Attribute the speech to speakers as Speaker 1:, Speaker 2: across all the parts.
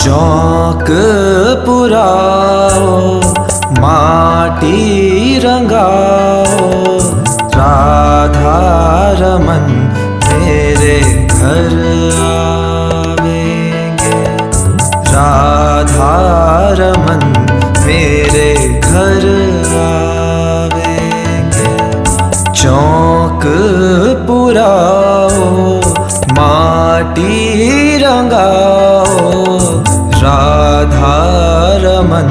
Speaker 1: चौक पुराओ माटी रंगाओ, राधा रमन मेरे घर आवेंगे। राधा रमन मेरे घर आवेंगे। चौक पुराओ माटी रंगाओ, राधा रमन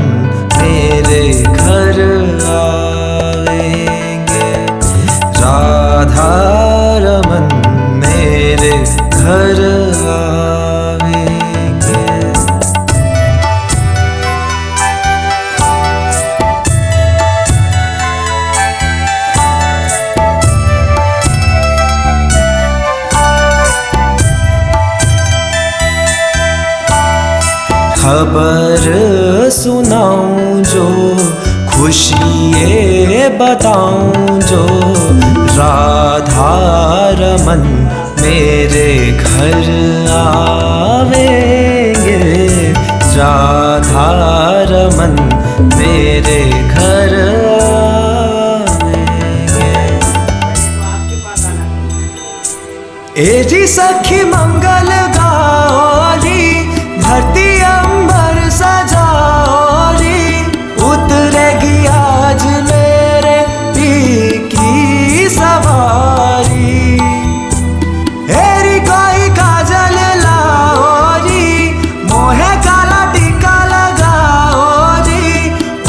Speaker 1: मेरे घर आवेंगे। राधा रमन मेरे घर आवेंगे। खबर सुनाऊं जो, खुशिये बताऊं जो, राधा रमन मेरे घर आवेंगे। राधा रमन मेरे घर आवेंगे। ए जी सखी मंगल गाओ जी, धरती अंबर सजाओ जी, उतरेगी आज मेरे पी की सवारी। हेरी कोई काजल लाओ जी, मोहे काला टीका लगाओ जी,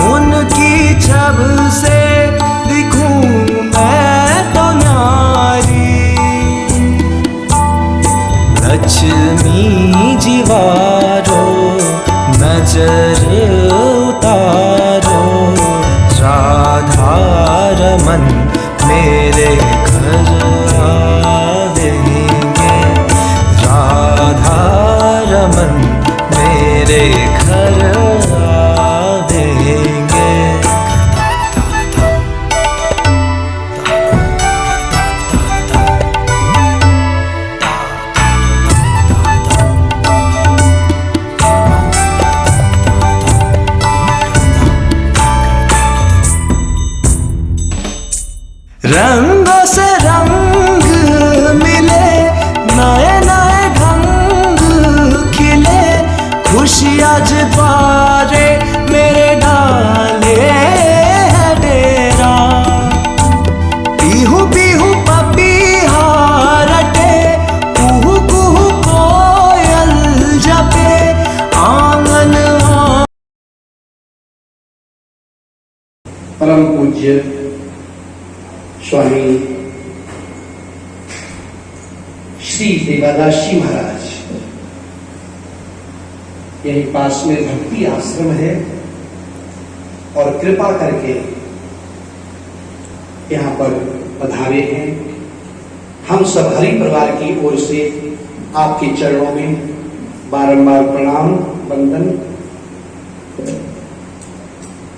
Speaker 1: उनकी छब से दिखूं मैं तो न्यारी। लक्ष्मी जीवारो नजर उतारो, राधा रमन मेरे घर आवेंगे। राधा रमन मेरे घर आवेंगे। रंगों से रंग मिले, नए नए ढंग खिले, खुशी आज द्वारे मेरे डाले है डेरा। पीहू पीहू पपीहा रटे, कुहू कुहू कोयल जपे, आंगन
Speaker 2: परम पूज्य स्वामी श्री देवादास जी महाराज, यही पास में भक्ति आश्रम है और कृपा करके यहाँ पर पधारे हैं। हम सब हरि परिवार की ओर से आपके चरणों में बारंबार प्रणाम वंदन।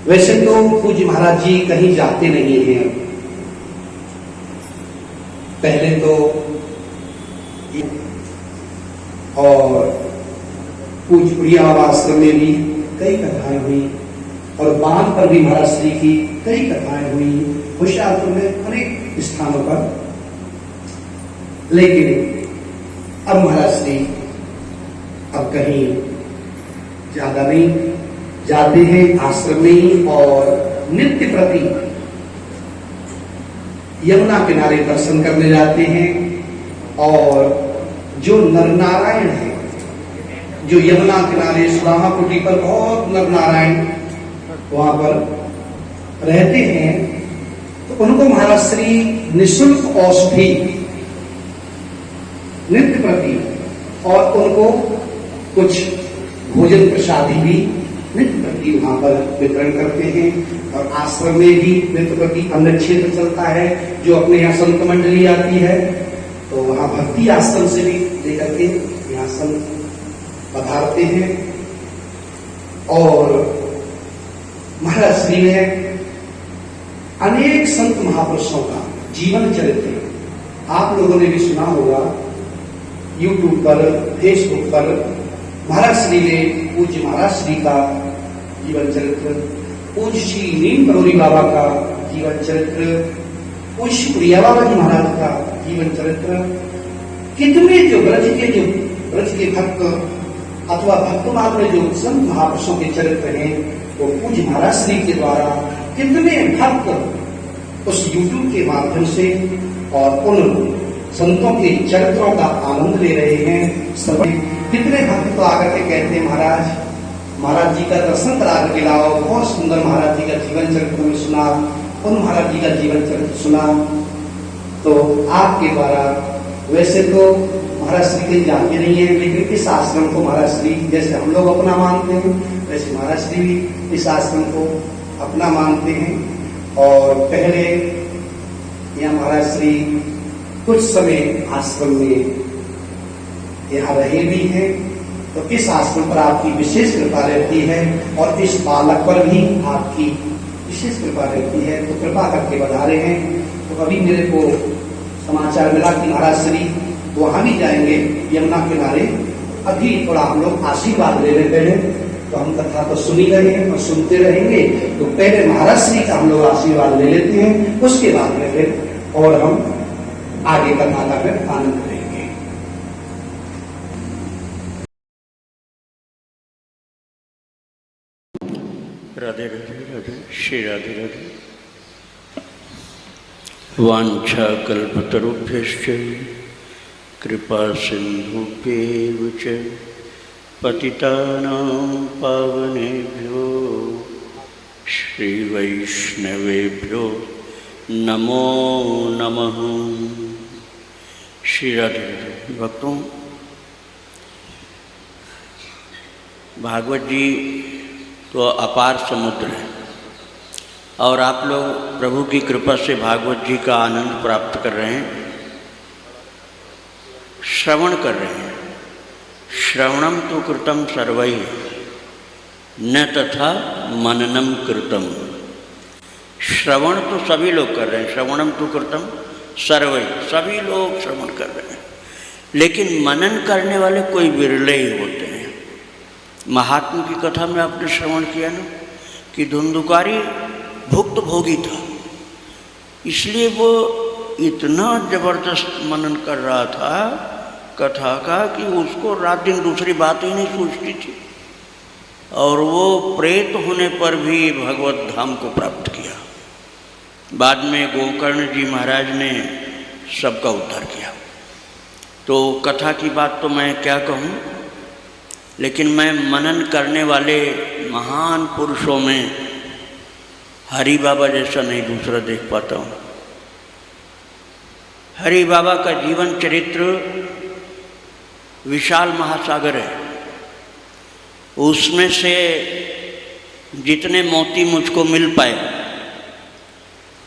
Speaker 2: वैसे तो पूज्य महाराज जी कहीं जाते नहीं हैं, पहले तो और पूज्य प्रियाव आश्रम में भी कई कथाएं हुई और बांध पर भी महाराज श्री की कई कथाएं हुई, होशियारपुर में अनेक स्थानों पर। लेकिन अब महाराज श्री अब कहीं ज्यादा नहीं जाते हैं, आश्रम में ही और नित्य प्रति यमुना किनारे दर्शन करने जाते हैं। और जो नर नारायण है, जो यमुना किनारे सुदामा कुटी पर बहुत नर नारायण वहां पर रहते हैं, तो उनको महाराज श्री निःशुल्क औषधि नित्य प्रति और उनको कुछ भोजन प्रसादी भी नित्य प्रति वहां पर वितरण करते हैं। और आश्रम में भी नित्य प्रति अन्न क्षेत्र चलता है, जो अपने यहाँ संत मंडली आती है, तो वहां भक्ति आश्रम से भी लेकर के यहाँ संत पधारते हैं। और महाराज श्री ने अनेक संत महापुरुषों का जीवन चरित्र आप लोगों ने भी सुना होगा, यूट्यूब पर, फेसबुक पर महाराज श्री ने पूज्य महाराज श्री का जीवन चरित्र, पूज्य श्री नीम करोली बाबा का जीवन चरित्र, पूज्य श्री प्रिया बाबा जी महाराज का जीवन चरित्र, कितने जो ब्रज के भक्त अथवा भक्तमाल में जो संत महापुरुषों के चरित्र हैं वो पूज्य महाराज श्री के द्वारा कितने भक्त उस यूट्यूब के माध्यम से और उन संतों के चरित्रों का आनंद ले रहे हैं। सभी कितने भक्त तो आकर के कहते हैं महाराज जी का दर्शन करा के लाओ, बहुत सुंदर महाराज जी का जीवन चरित्र में सुना, उन महाराज जी का जीवन चरित्र सुना। तो आपके द्वारा वैसे तो महाराज श्री के जानते नहीं है, लेकिन इस आश्रम को महाराज श्री जैसे हम लोग अपना मानते हैं वैसे महाराज श्री भी इस आश्रम को अपना मानते हैं। और पहले यहाँ महाराज श्री कुछ समय आश्रम में यहाँ रहे भी हैं, तो इस आश्रम पर आपकी विशेष कृपा रहती है और इस बालक पर भी आपकी विशेष कृपा रहती है, तो कृपा करके बधारे हैं। तो अभी मेरे को समाचार मिला कि महाराज श्री वहां भी जाएंगे यमुना किनारे, अभी थोड़ा हम लोग आशीर्वाद ले लेते हैं। तो हम कथा तो सुनी रहे हैं और सुनते रहेंगे, तो पहले महाराज श्री का हम लोग आशीर्वाद ले लेते हैं, उसके बाद में फिर और हम आगे कथा का फिर आनंद लेंगे।
Speaker 3: राधे राधे राधे श्री राधे राधे। वांछा कल्पतरुभ्यश्च कृपा सिन्धुभ्येव च पतितानां पावनेभ्यो श्रीवैष्णवेभ्यो नमो नमः। श्री राधे राधे। भक्तों, भागवत जी तो अपार समुद्र है और आप लोग प्रभु की कृपा से भागवत जी का आनंद प्राप्त कर रहे हैं, श्रवण कर रहे हैं। श्रवणम तो कृतम सर्वैः न तथा मननम कृतम। श्रवण तो सभी लोग कर रहे हैं, श्रवणम तो कृतम सर्वैः, सभी लोग श्रवण कर रहे हैं, लेकिन मनन करने वाले कोई विरले ही होते हैं। महात्मा की कथा में आपने श्रवण किया ना कि धुंधुकारी भुक्त भोगी था, इसलिए वो इतना जबरदस्त मनन कर रहा था कथा का कि उसको रात दिन दूसरी बात ही नहीं सूझती थी, और वो प्रेत होने पर भी भगवत धाम को प्राप्त किया। बाद में गोकर्ण जी महाराज ने सबका उद्धार किया। तो कथा की बात तो मैं क्या कहूँ, लेकिन मैं मनन करने वाले महान पुरुषों में हरि बाबा जैसा नहीं दूसरा देख पाता हूँ। हरि बाबा का जीवन चरित्र विशाल महासागर है, उसमें से जितने मोती मुझको मिल पाए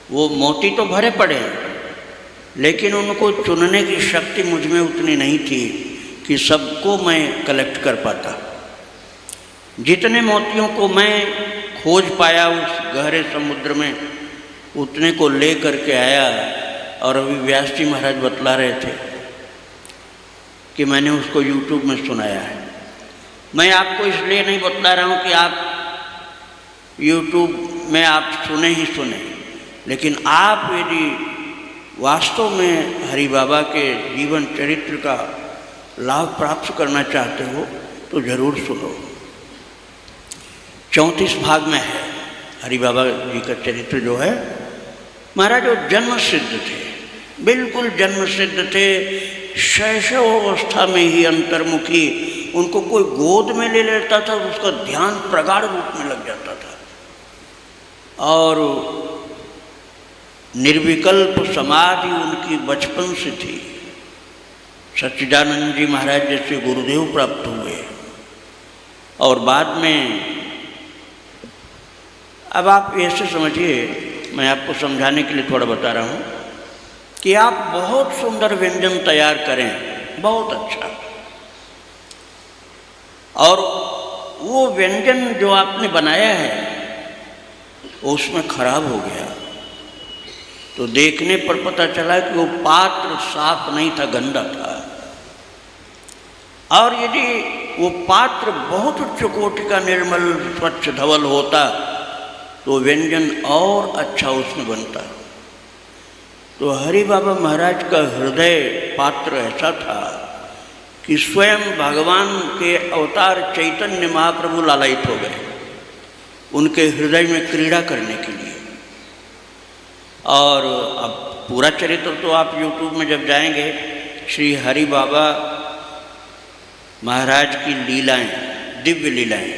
Speaker 3: वो मोती तो भरे पड़े हैं, लेकिन उनको चुनने की शक्ति मुझ में उतनी नहीं थी कि सबको मैं कलेक्ट कर पाता। जितने मोतियों को मैं खोज पाया उस गहरे समुद्र में, उतने को ले करके आया। और अभी व्यास जी महाराज बतला रहे थे कि मैंने उसको YouTube में सुनाया है। मैं आपको इसलिए नहीं बतला रहा हूँ कि आप YouTube में आप सुने ही सुने, लेकिन आप यदि वास्तव में हरि बाबा के जीवन चरित्र का लाभ प्राप्त करना चाहते हो तो जरूर सुनो। 34 भाग में है हरि बाबा जी का चरित्र जो है। महाराज जो जन्म सिद्ध थे, बिल्कुल जन्म सिद्ध थे, शैशव अवस्था में ही अंतर्मुखी, उनको कोई गोद में ले लेता था उसका ध्यान प्रगाढ़ रूप में लग जाता था, और निर्विकल्प समाधि उनकी बचपन से थी। सच्चिदानंद जी महाराज जैसे गुरुदेव प्राप्त हुए, और बाद में अब आप ऐसे समझिए, मैं आपको समझाने के लिए थोड़ा बता रहा हूँ कि आप बहुत सुंदर व्यंजन तैयार करें, बहुत अच्छा, और वो व्यंजन जो आपने बनाया है उसमें खराब हो गया, तो देखने पर पता चला कि वो पात्र साफ नहीं था, गंदा था। और यदि वो पात्र बहुत उच्च कोटि का निर्मल स्वच्छ धवल होता तो व्यंजन और अच्छा उसमें बनता। तो हरि बाबा महाराज का हृदय पात्र ऐसा था कि स्वयं भगवान के अवतार चैतन्य महाप्रभु लालायित हो गए उनके हृदय में क्रीड़ा करने के लिए। और अब पूरा चरित्र तो आप YouTube में जब जाएंगे, श्री हरि बाबा महाराज की लीलाएं, दिव्य लीलाएं,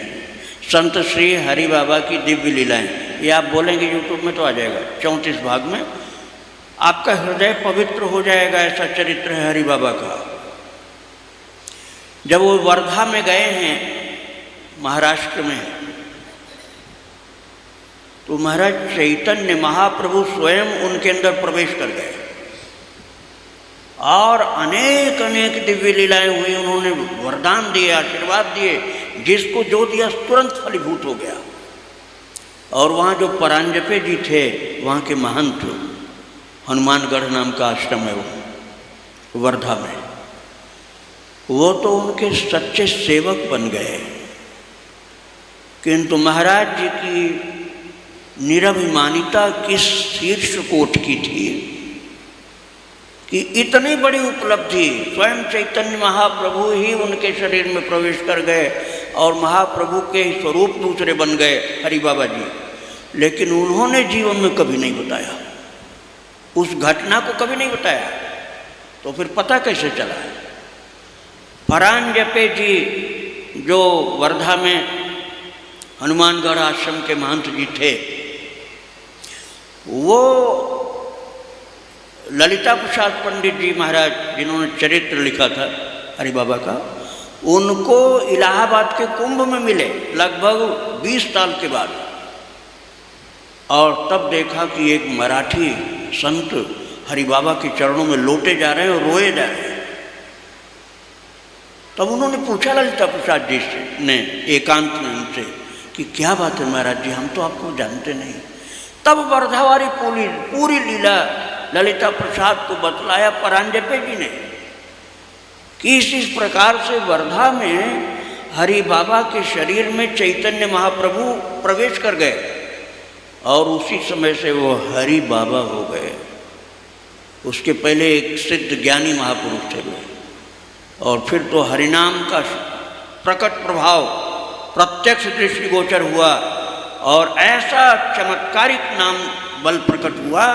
Speaker 3: संत श्री हरि बाबा की दिव्य लीलाएं, ये आप बोलेंगे YouTube में तो आ जाएगा 34 भाग में, आपका हृदय पवित्र हो जाएगा। ऐसा चरित्र है हरि बाबा का। जब वो वर्धा में गए हैं महाराष्ट्र में, तो महाराज चैतन्य महाप्रभु स्वयं उनके अंदर प्रवेश कर गए और अनेक अनेक दिव्य लीलाएं हुई। उन्होंने वरदान दिए, आशीर्वाद दिए, जिसको जो दिया तुरंत फलीभूत हो गया। और वहाँ जो परांजपे जी थे, वहाँ के महंत, हनुमानगढ़ नाम का आश्रम है वो वर्धा में, वो तो उनके सच्चे सेवक बन गए। किंतु महाराज जी की निरभिमानिता किस शीर्ष कोट की थी कि इतनी बड़ी उपलब्धि, स्वयं चैतन्य महाप्रभु ही उनके शरीर में प्रवेश कर गए और महाप्रभु के स्वरूप दूसरे बन गए हरि बाबा जी। लेकिन उन्होंने जीवन में कभी नहीं बताया, उस घटना को कभी नहीं बताया। तो फिर पता कैसे चला? परांजपे जी जो वर्धा में हनुमानगढ़ आश्रम के महंत जी थे, वो ललिता प्रसाद पंडित जी महाराज जिन्होंने चरित्र लिखा था हरि बाबा का, उनको इलाहाबाद के कुंभ में मिले लगभग 20 साल के बाद। और तब देखा कि एक मराठी संत हरि बाबा के चरणों में लोटे जा रहे हैं और रोए जा रहे हैं। तब उन्होंने पूछा ललिता प्रसाद जी से ने एकांत में उनसे कि क्या बात है महाराज जी, हम तो आपको जानते नहीं। तब वर्धावारी पूरी लीला ललिता प्रसाद को बतलाया परांजपे जी ने कि इस प्रकार से वर्धा में हरि बाबा के शरीर में चैतन्य महाप्रभु प्रवेश कर गए और उसी समय से वो हरि बाबा हो गए। उसके पहले एक सिद्ध ज्ञानी महापुरुष थे वो, और फिर तो हरिनाम का प्रकट प्रभाव प्रत्यक्ष दृष्टिगोचर हुआ और ऐसा चमत्कारिक नाम बल प्रकट हुआ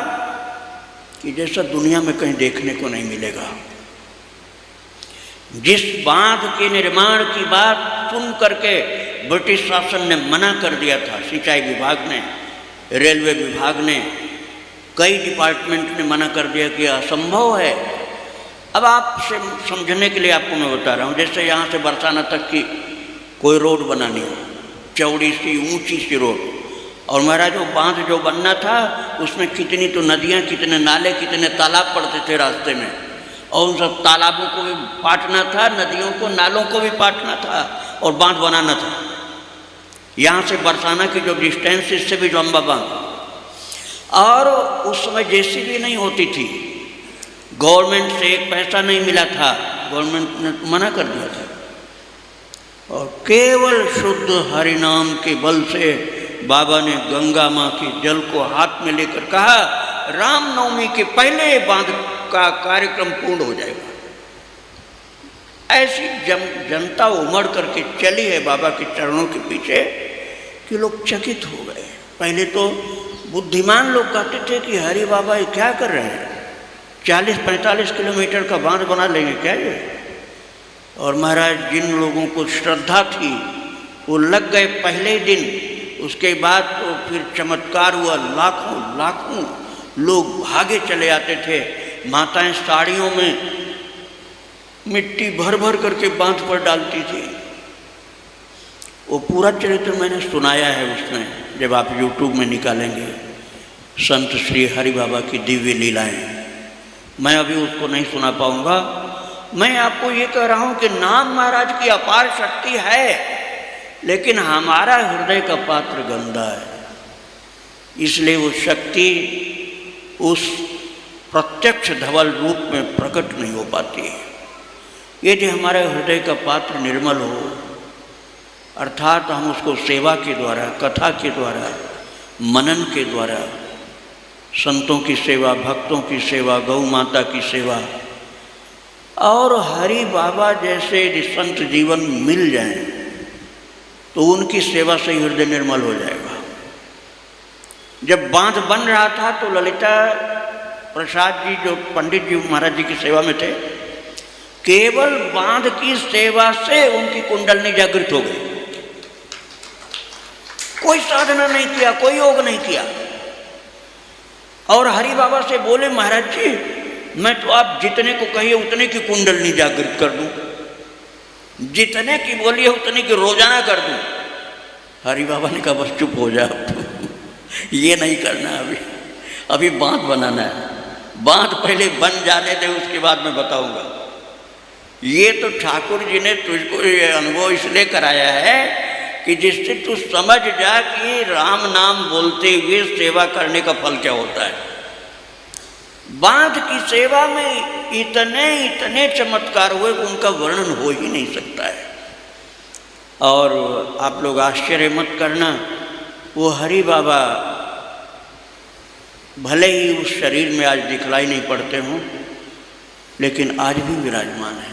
Speaker 3: कि जैसा दुनिया में कहीं देखने को नहीं मिलेगा। जिस बांध के निर्माण की बात सुन करके ब्रिटिश शासन ने मना कर दिया था, सिंचाई विभाग ने, रेलवे विभाग ने, कई डिपार्टमेंट ने मना कर दिया कि असंभव है। अब आपसे समझने के लिए आपको मैं बता रहा हूँ, जैसे यहाँ से बरसाना तक की कोई रोड बनानी हो, चौड़ी सी ऊंची सी रोड, और महाराज वो बांध जो बनना था उसमें कितनी तो नदियाँ, कितने नाले, कितने तालाब पड़ते थे रास्ते में, और उन सब तालाबों को भी पाटना था, नदियों को, नालों को भी पाटना था और बांध बनाना था। यहाँ से बरसाना की जो डिस्टेंस, इससे भी लंबा बांध। और उस समय जेसीबी नहीं होती थी, गवर्नमेंट से एक पैसा नहीं मिला था, गवर्नमेंट ने मना कर दिया था। और केवल शुद्ध हरिनाम के बल से बाबा ने गंगा माँ के जल को हाथ में लेकर कहा, रामनवमी के पहले बांध का कार्यक्रम पूर्ण हो जाएगा। ऐसी जनता उमड़ करके चली है बाबा के चरणों के पीछे कि लोग चकित हो गए। पहले तो बुद्धिमान लोग कहते थे कि हरि बाबा ये क्या कर रहे हैं, 40-45 किलोमीटर का बांध बना लेंगे क्या ये। और महाराज जिन लोगों को श्रद्धा थी वो लग गए पहले दिन। उसके बाद तो फिर चमत्कार हुआ, लाखों लाखों लोग भागे चले आते थे। माताएं साड़ियों में मिट्टी भर भर करके बांध पर डालती थी। वो पूरा चरित्र मैंने सुनाया है उसमें, जब आप YouTube में निकालेंगे संत श्री हरि बाबा की दिव्य लीलाएं। मैं अभी उसको नहीं सुना पाऊंगा। मैं आपको ये कह रहा हूँ कि नाम महाराज की अपार शक्ति है, लेकिन हमारा हृदय का पात्र गंदा है, इसलिए वो शक्ति उस प्रत्यक्ष धवल रूप में प्रकट नहीं हो पाती है। यदि हमारे हृदय का पात्र निर्मल हो, अर्थात हम उसको सेवा के द्वारा, कथा के द्वारा, मनन के द्वारा, संतों की सेवा, भक्तों की सेवा, गौ माता की सेवा और हरि बाबा जैसे संत जीवन मिल जाएं, तो उनकी सेवा से ही हृदय निर्मल हो जाएगा। जब बांध बन रहा था तो ललिता प्रसाद जी जो पंडित जी महाराज जी की सेवा में थे, केवल बांध की सेवा से उनकी कुंडलनी जागृत हो गई। कोई साधना नहीं किया, कोई योग नहीं किया। और हरि बाबा से बोले, महाराज जी मैं तो आप जितने को कहिए उतने की कुंडलनी जागृत कर दूं, जितने की बोलिए उतने की रोजाना कर दूं। हरि बाबा ने कहा बस चुप हो जा, ये नहीं करना, अभी बांध बनाना है, बांध पहले बन जाने दे, उसके बाद मैं बताऊंगा। ये तो ठाकुर जी ने तुझको ये अनुभव इसलिए कराया है कि जिससे तू समझ जा कि राम नाम बोलते हुए सेवा करने का फल क्या होता है। बांध की सेवा में इतने इतने चमत्कार हुए कि उनका वर्णन हो ही नहीं सकता है। और आप लोग आश्चर्य मत करना, वो हरि बाबा भले ही उस शरीर में आज दिखलाई नहीं पड़ते हों, लेकिन आज भी विराजमान हैं।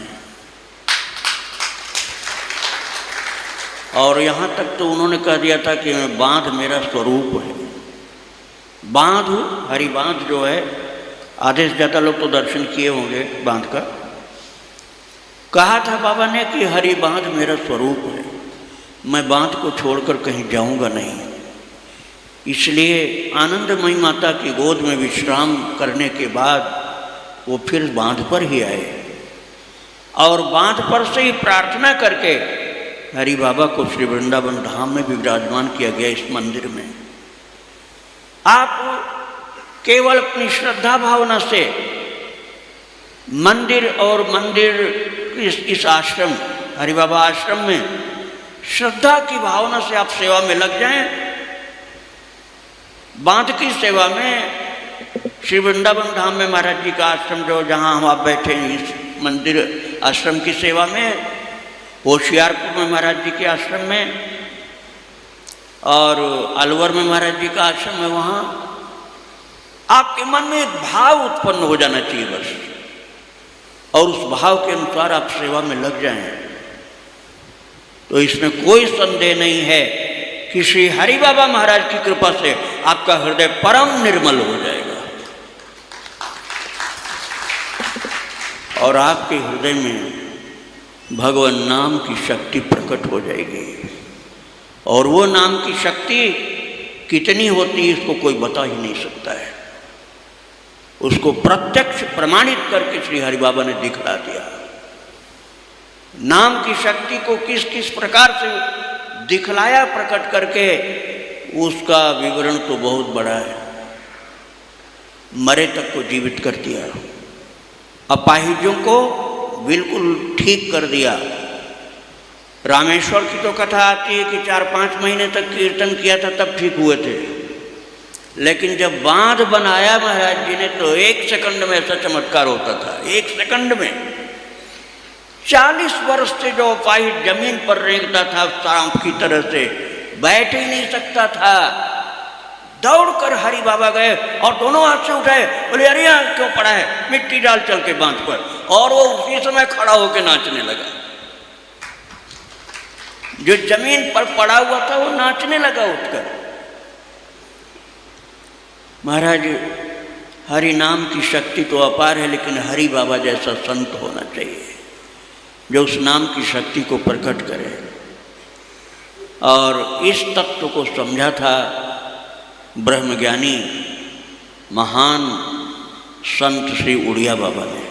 Speaker 3: और यहाँ तक तो उन्होंने कह दिया था कि बांध मेरा स्वरूप है। बांध, हरि बांध जो है, आधे से ज़्यादा लोग तो दर्शन किए होंगे बांध का। कहा था बाबा ने कि हरि बांध मेरा स्वरूप है, मैं बांध को छोड़कर कहीं जाऊंगा नहीं। इसलिए आनंदमयी माता की गोद में विश्राम करने के बाद वो फिर बांध पर ही आए और बांध पर से ही प्रार्थना करके हरि बाबा को श्री वृंदावन धाम में भी विराजमान किया गया। इस मंदिर में आप केवल अपनी श्रद्धा भावना से मंदिर और मंदिर इस आश्रम, हरि बाबा आश्रम में श्रद्धा की भावना से आप सेवा में लग जाएं। बांध की सेवा में श्री वृंदावन धाम में महाराज जी का आश्रम जो जहाँ हम आप बैठे हैं, इस मंदिर आश्रम की सेवा में, होशियारपुर में महाराज जी के आश्रम में और अलवर में महाराज जी का आश्रम है, वहाँ आपके मन में एक भाव उत्पन्न हो जाना चाहिए बस, और उस भाव के अनुसार आप सेवा में लग जाएं। तो इसमें कोई संदेह नहीं है कि श्री हरि बाबा महाराज की कृपा से आपका हृदय परम निर्मल हो जाएगा और आपके हृदय में भगवान नाम की शक्ति प्रकट हो जाएगी। और वो नाम की शक्ति कितनी होती है इसको कोई बता ही नहीं सकता है। उसको प्रत्यक्ष प्रमाणित करके श्री हरि बाबा ने दिखला दिया। नाम की शक्ति को किस किस प्रकार से दिखलाया प्रकट करके, उसका विवरण तो बहुत बड़ा है। मरे तक को जीवित कर दिया, अपाहिजों को बिल्कुल ठीक कर दिया। रामेश्वर की तो कथा आती है कि 4-5 महीने तक कीर्तन किया था तब ठीक हुए थे, लेकिन जब बांध बनाया महाराज जी ने तो 1 सेकंड में ऐसा चमत्कार होता था। 1 सेकंड में 40 वर्ष से जो अपाहिज जमीन पर रेंगता था सांप की तरह से, बैठ ही नहीं सकता था, दौड़कर हरि बाबा गए और दोनों हाथ से उठाए, बोले अरे यहाँ क्यों पड़ा है, मिट्टी डाल चल के बांध पर। और वो उसी समय खड़ा होकर नाचने लगा। जो जमीन पर पड़ा हुआ था वो नाचने लगा उठकर। महाराज, हरि नाम की शक्ति तो अपार है, लेकिन हरि बाबा जैसा संत होना चाहिए जो उस नाम की शक्ति को प्रकट करे। और इस तत्व को समझा था ब्रह्मज्ञानी महान संत श्री उड़िया बाबा ने।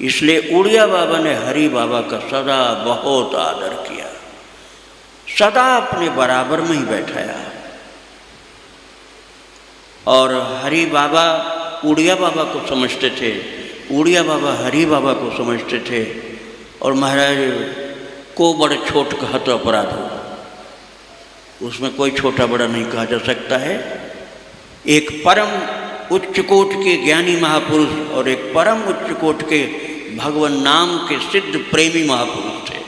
Speaker 3: इसलिए उड़िया बाबा ने हरि बाबा का सदा बहुत आदर किया, सदा अपने बराबर में ही बैठाया। और हरि बाबा उड़िया बाबा को समझते थे, उड़िया बाबा हरि बाबा को समझते थे। और महाराज को बड़े छोट कहा तो अपराध हो, उसमें कोई छोटा बड़ा नहीं कहा जा सकता है। एक परम उच्च कोट के ज्ञानी महापुरुष और एक परम उच्च कोट के भगवान नाम के सिद्ध प्रेमी महापुरुष थे।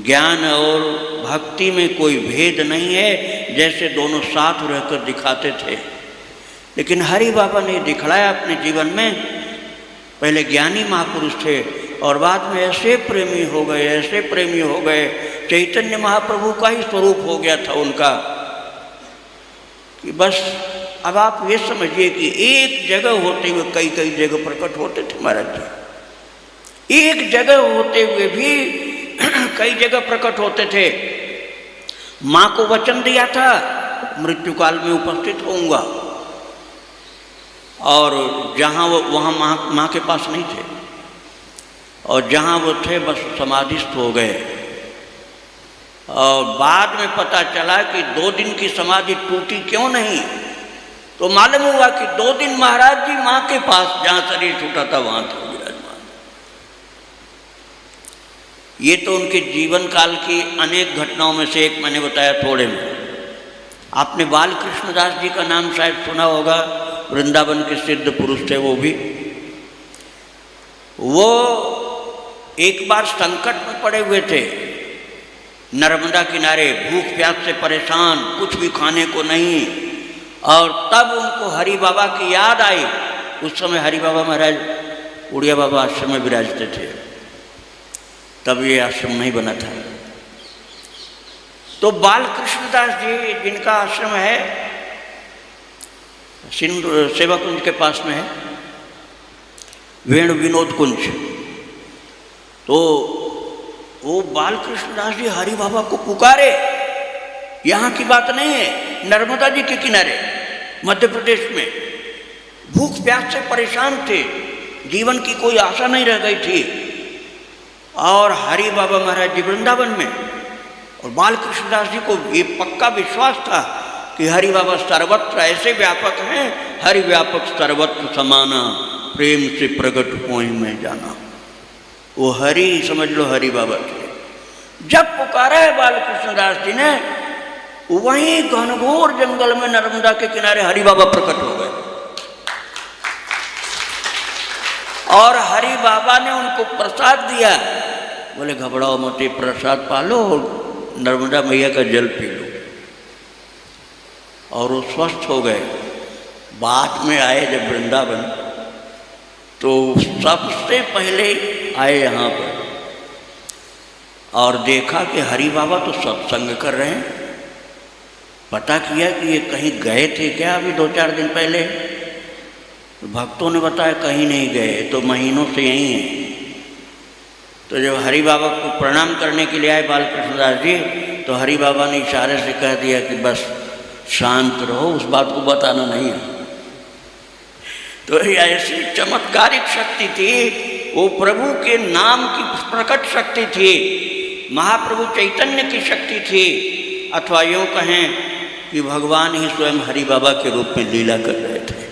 Speaker 3: ज्ञान और भक्ति में कोई भेद नहीं है, जैसे दोनों साथ रहकर दिखाते थे। लेकिन हरि बाबा ने दिखलाया अपने जीवन में। पहले ज्ञानी महापुरुष थे और बाद में ऐसे प्रेमी हो गए, ऐसे प्रेमी हो गए, चैतन्य महाप्रभु का ही स्वरूप हो गया था उनका, कि बस अब आप ये समझिए कि एक जगह होते हुए कई कई जगह प्रकट होते थे महाराज जी। एक जगह होते हुए भी कई जगह प्रकट होते थे। माँ को वचन दिया था मृत्यु काल में उपस्थित होऊंगा, और जहाँ वो वहाँ माँ के पास नहीं थे, और जहाँ वो थे बस समाधिस्थ हो गए। और बाद में पता चला कि 2 दिन की समाधि टूटी क्यों नहीं, तो मालूम हुआ कि 2 दिन महाराज जी माँ के पास जहाँ शरीर छूटा था वहाँ थे विराजमान। ये तो उनके जीवन काल की अनेक घटनाओं में से एक मैंने बताया थोड़े में। आपने बाल कृष्णदास जी का नाम शायद सुना होगा, वृंदावन के सिद्ध पुरुष थे वो भी। वो एक बार संकट में पड़े हुए थे, नर्मदा किनारे, भूख प्यास से परेशान, कुछ भी खाने को नहीं, और तब उनको हरि बाबा की याद आई। उस समय हरि बाबा महाराज उड़िया बाबा आश्रम में विराजते थे, तब ये आश्रम नहीं बना था। तो बाल कृष्णदास जी जिनका आश्रम है सिंधु सेवा कुंज के पास में है, वेणु विनोद कुंज, तो वो बाल कृष्णदास जी हरि बाबा को पुकारे। यहाँ की बात नहीं है, नर्मदा जी के किनारे मध्य प्रदेश में भूख प्यास से परेशान थे, जीवन की कोई आशा नहीं रह गई थी, और हरि बाबा महाराज जी वृंदावन में। और बाल कृष्णदास जी को ये पक्का विश्वास था कि हरि बाबा सर्वत्र ऐसे व्यापक हैं, हरि व्यापक सर्वत्र समाना, प्रेम से प्रकट होई में जाना। वो हरि समझ लो हरि बाबा थे। जब पुकारा है बाल कृष्णदास जी ने, वहीं घनघोर जंगल में नर्मदा के किनारे हरि बाबा प्रकट हो गए, और हरि बाबा ने उनको प्रसाद दिया। बोले घबराओ मत, प्रसाद पालो और नर्मदा मैया का जल पी लो, और वो स्वस्थ हो गए। बाद में आए जब वृंदावन, तो सबसे पहले आए यहाँ पर और देखा कि हरि बाबा तो सत्संग कर रहे हैं। पता किया कि ये कहीं गए थे क्या अभी 2-4 दिन पहले, तो भक्तों ने बताया कहीं नहीं गए, तो महीनों से यहीं हैं। तो जब हरि बाबा को प्रणाम करने के लिए आए बाल कृष्णदास जी, तो हरि बाबा ने इशारे से कह दिया कि बस शांत रहो, उस बात को बताना नहीं है। तो ऐसी चमत्कारिक शक्ति थी, वो प्रभु के नाम की प्रकट शक्ति थी, महाप्रभु चैतन्य की शक्ति थी, अथवा यूँ कहें कि भगवान ही स्वयं हरि बाबा के रूप में लीला कर रहे थे।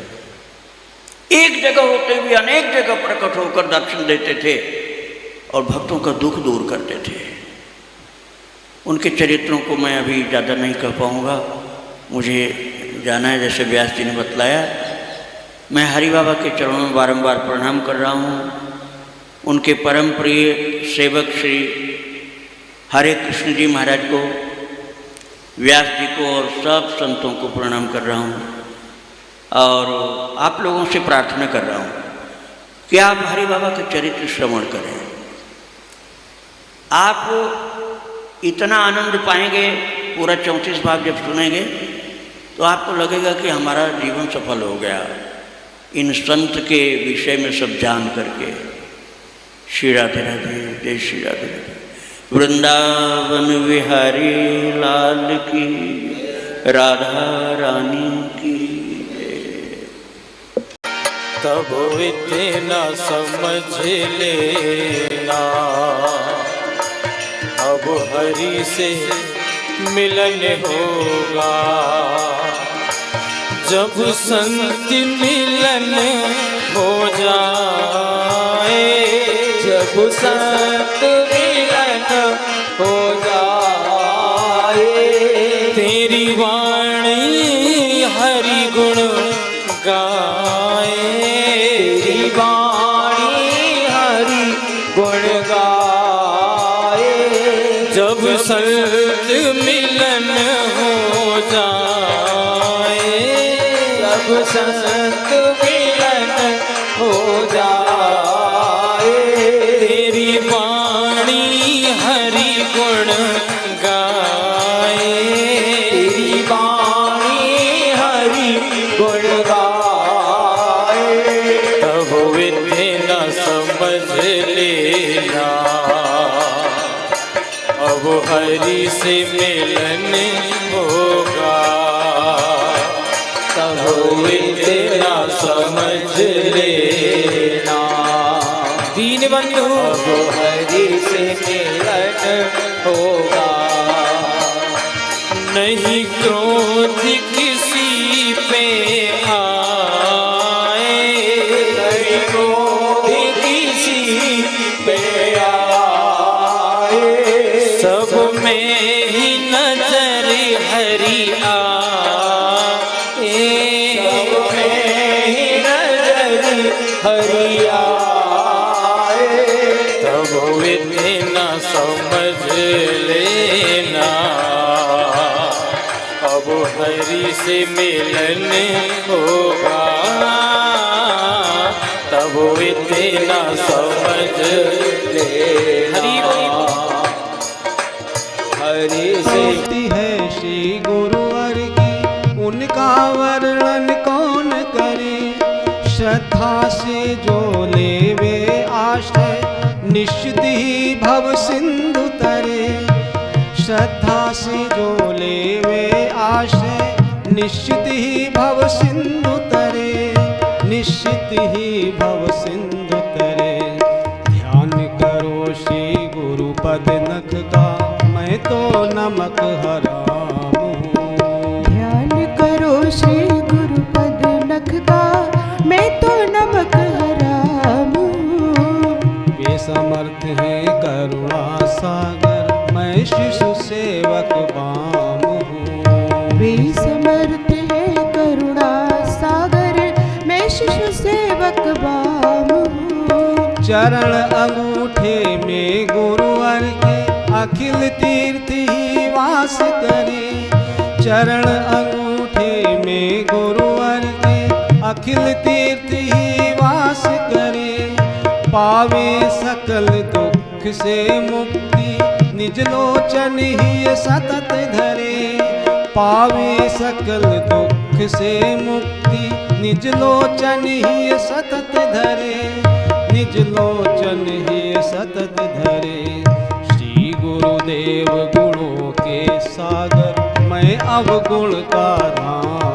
Speaker 3: एक जगह होते हुए अनेक जगह प्रकट होकर दर्शन देते थे और भक्तों का दुख दूर करते थे। उनके चरित्रों को मैं अभी ज़्यादा नहीं कह पाऊँगा, मुझे जाना है, जैसे व्यास जी ने बतलाया। मैं हरि बाबा के चरणों में बारंबार प्रणाम कर रहा हूँ। उनके परम प्रिय सेवक श्री हरे कृष्ण जी महाराज को, व्यास जी को और सब संतों को प्रणाम कर रहा हूँ, और आप लोगों से प्रार्थना कर रहा हूँ कि आप हरि बाबा के चरित्र श्रवण करें। आप इतना आनंद पाएंगे, पूरा 34 भाग जब सुनेंगे तो आपको लगेगा कि हमारा जीवन सफल हो गया इन संत के विषय में सब जान करके। श्री राधे राधे, जय श्री राधे राधे। वृंदावन विहारी लाल की, राधा रानी की।
Speaker 4: तब इतना समझ लेना, अब हरि से मिलन होगा। जब संत मिलन हो जाए, जब संत मिलन हो जाए, तेरी वाणी हरि गुण गाए, तेरी वाणी संत मिलन हो जाए, सब संत मिलन हो जाए। तेरी वाणी हरि गुण गाए, तेरी वाणी हरि गुण गाए। तब विद्य न समझ लेना, अब हरि से मिलन होगा। तब विद्य न समझ लेना, दीन बंधु अब हरि से मिलन होगा। नहीं क्रोध किसी पे आए, नहीं क्रोध किसी पे आए। सब में ही नजर हरि आए, सब में ही नजर हरि आए। तब विद्य न समझ लेना, अब हरि से मिलन होगा। तब विद्य न समझ लेना, हरि से
Speaker 1: है श्री गुरुवर की, उनका वर्णन कौन करे। श्रद्धा से जो लेवे आश्रय, निश्चित ही भव सिंधु तरे। श्रद्धा से जो लेवे आश्रय, निश्चित ही भव सिंधु तरे, निश्चित ही भव सिंधु तरे। ध्यान करो श्री गुरु पद नख का, मैं तो नमक हराम हूँ।
Speaker 5: ध्यान करो श्री गुरु पद नख का, मैं तो नमक हराम हूँ।
Speaker 1: वे समर्थ है करुणा सागर, मैं शिशु सेवक बाम हूँ।
Speaker 5: वे समर्थ है करुणा सागर, मैं शिशु सेवक बाम हूँ।
Speaker 1: चरण अंगूठे में गुरुवर के, अखिल तीर्थ ही वास करे। चरण अंगूठे में गुरुवर के, अखिल तीर्थ ही वास करे। पावे सकल दुख से मुक्ति, निज लोचन ही सतत धरे। पावे सकल दुख से मुक्ति, निज लोचन ही सतत धरे। निज लोचन ही सतत धरे। श्री गुरुदेव गुणों के सागर, मैं अवगुण का राम।